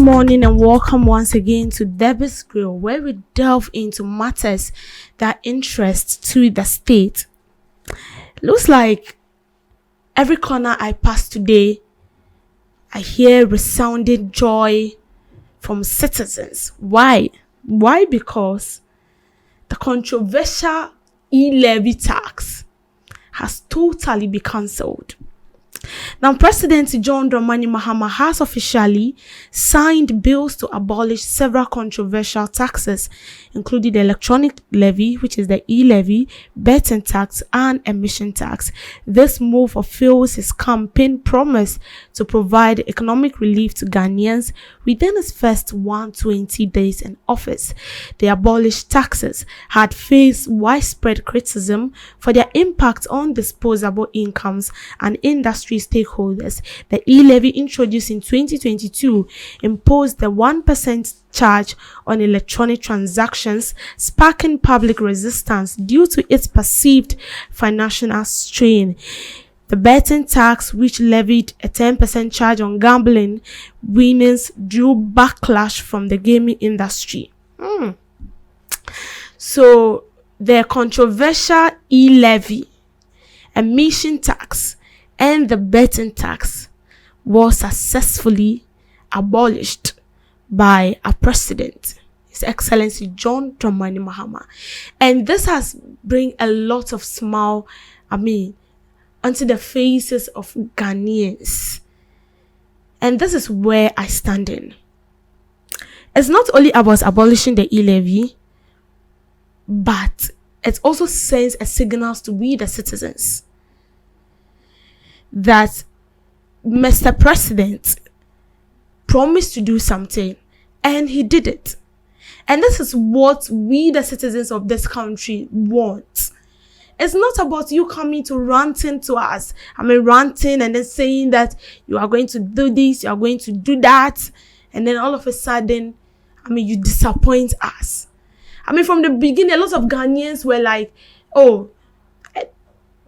morning and welcome once again to Debbie's Grill, where we delve into matters that interest to the state. Looks like every corner I pass today, I hear resounding joy from citizens. Why? Because the controversial E-levy tax has totally been cancelled. Now, President John Dramani Mahama has officially signed bills to abolish several controversial taxes, including the electronic levy, which is the E-levy, betting tax, and emission tax. This move fulfills his campaign promise to provide economic relief to Ghanaians within his first 120 days in office. The abolished taxes had faced widespread criticism for their impact on disposable incomes and industry stakeholders. The E-levy, introduced in 2022, imposed the 1% charge on electronic transactions, sparking public resistance due to its perceived financial strain. The betting tax, which levied a 10% charge on gambling winnings, drew backlash from the gaming industry. So the controversial E-levy, emission tax, and the betting tax was successfully abolished by a president, His Excellency John Dramani Mahama. And this has bring a lot of smile, onto the faces of Ghanaians. And this is where I stand in. It's not only about abolishing the E-levy, but it also sends a signal to we the citizens that Mr. President promised to do something and he did it. And this is what we the citizens of this country want. It's not about you coming to ranting to us. Ranting and then saying that you are going to do this, you are going to do that, and then all of a sudden, you disappoint us. From the beginning, a lot of Ghanaians were like, oh,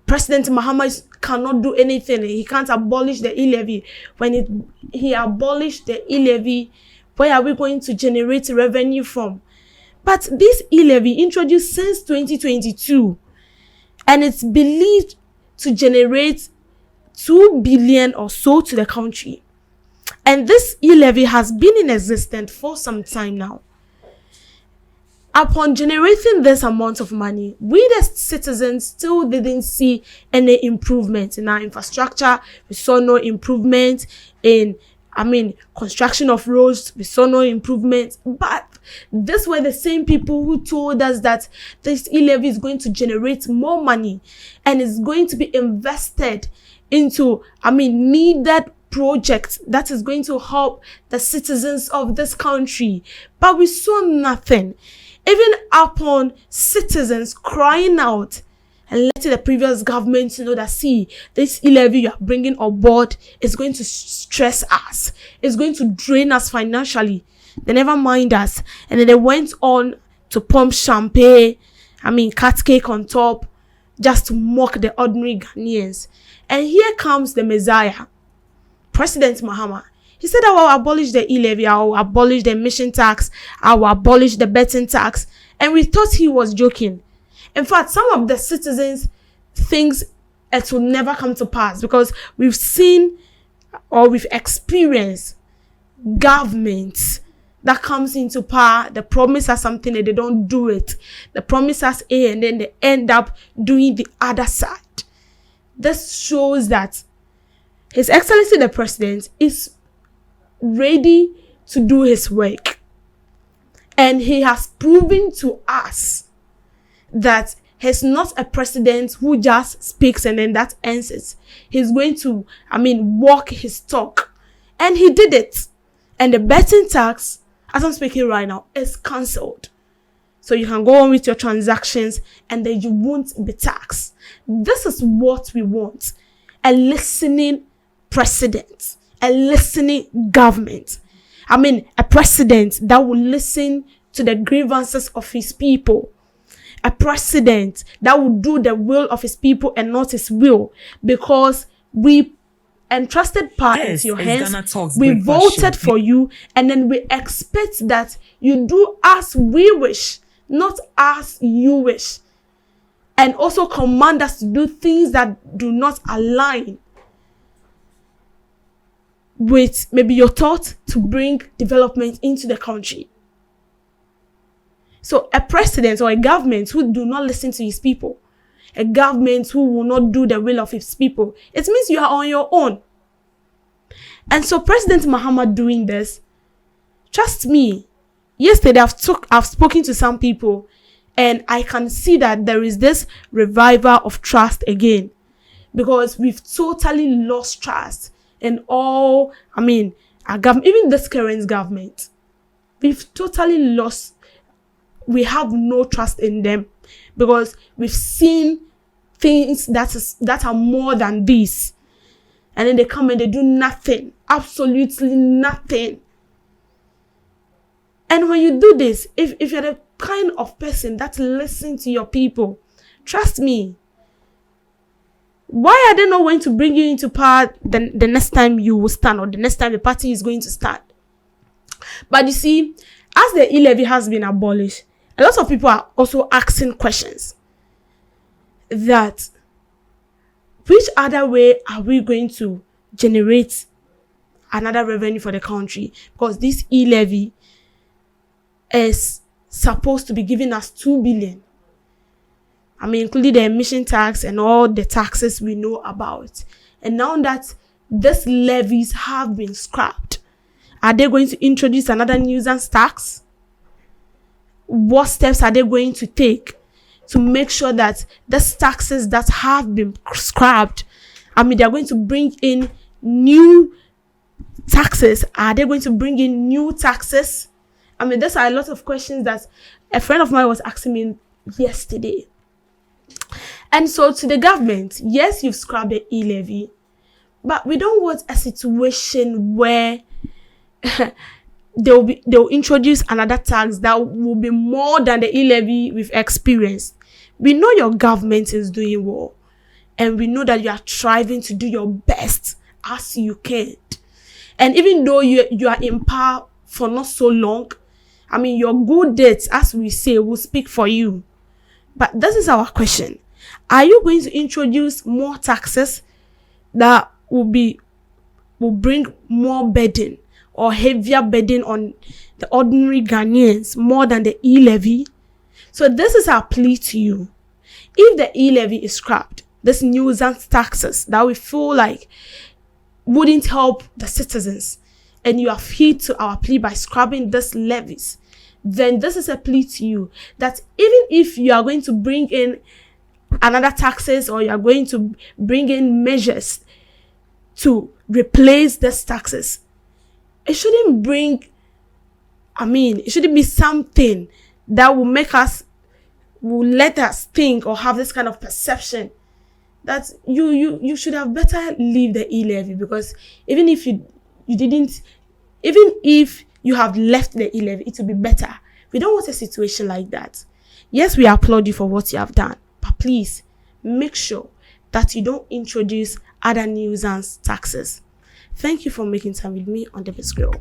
President Mahama cannot do anything. He can't abolish the E-levy. When he abolished the E-levy, where are we going to generate revenue from? But this E-levy, introduced since 2022, and it's believed to generate 2 billion or so to the country. And this E-levy has been in existence for some time now. Upon generating this amount of money, we the citizens still didn't see any improvement in our infrastructure. We saw no improvement in, construction of roads. We saw no improvement. But these were the same people who told us that this E-levy is going to generate more money and is going to be invested into, needed projects that is going to help the citizens of this country. But we saw nothing. Even upon citizens crying out and letting the previous government know that, see, this E-levy you are bringing on board is going to stress us. It's going to drain us financially. They never mind us. And then they went on to pump champagne, cut cake on top, just to mock the ordinary Ghanaians. And here comes the Messiah, President Mahama. He said, I will abolish the E-levy, I will abolish the emission tax, I will abolish the betting tax. And we thought he was joking. In fact, some of the citizens think it will never come to pass, because we've seen or we've experienced governments that comes into power, they promise us something and they don't do it. They promise us A and then they end up doing the other side. This shows that His Excellency the President is ready to do his work, and he has proven to us that he's not a president who just speaks and then that ends it. He's going to walk his talk, and he did it. And the betting tax, as I'm speaking right now, is cancelled, so you can go on with your transactions and then you won't be taxed. This is what we want: a listening president, a listening government. A president that will listen to the grievances of his people. A president that will do the will of his people and not his will. Because we entrusted power into your hands. Ghana Talks We breakfast voted show. for you, and then we expect that you do as we wish, not as you wish. And also command us to do things that do not align with maybe your thought to bring development into the country. So a president or a government who do not listen to his people, a government who will not do the will of its people, it means you are on your own. And so President Mahama doing this, trust me, yesterday I've spoken to some people, and I can see that there is this revival of trust again, because we've totally lost trust in all, our government, even this current government. We've totally lost, we have no trust in them, because we've seen things that are more than this. And then they come and they do nothing, absolutely nothing. And when you do this, if you're the kind of person that listens to your people, trust me, why are they not going to bring you into power the next time you will stand, or the next time the party is going to stand? But you see, as the E-levy has been abolished, a lot of people are also asking questions that which other way are we going to generate another revenue for the country? Because this E-levy is supposed to be giving us 2 billion. Including the emission tax and all the taxes we know about. And now that these levies have been scrapped, are they going to introduce another nuisance tax? What steps are they going to take to make sure that these taxes that have been scrapped, they are going to bring in new taxes? Are they going to bring in new taxes? These are a lot of questions that a friend of mine was asking me yesterday. And so to the government, yes, you've scrapped the E-levy, but we don't want a situation where they'll introduce another tax that will be more than the E-levy we've experienced. We know your government is doing well, and we know that you are striving to do your best as you can. And even though you are in power for not so long, your good deeds, as we say, will speak for you. But this is our question. Are you going to introduce more taxes that will bring more burden or heavier burden on the ordinary Ghanaians more than the E-levy? So this is our plea to you. If the E-levy is scrapped, this nuisance taxes that we feel like wouldn't help the citizens, and you have heed to our plea by scrapping these levies, then this is a plea to you that even if you are going to bring in another taxes, or you are going to bring in measures to replace these taxes, it shouldn't it shouldn't be something that will let us think or have this kind of perception that you should have better leave the E-levy, because even if you have left the E-levy, it will be better. We don't want a situation like that. Yes, we applaud you for what you have done, but please make sure that you don't introduce other nuisance taxes. Thank you for making time with me on the Best Girl.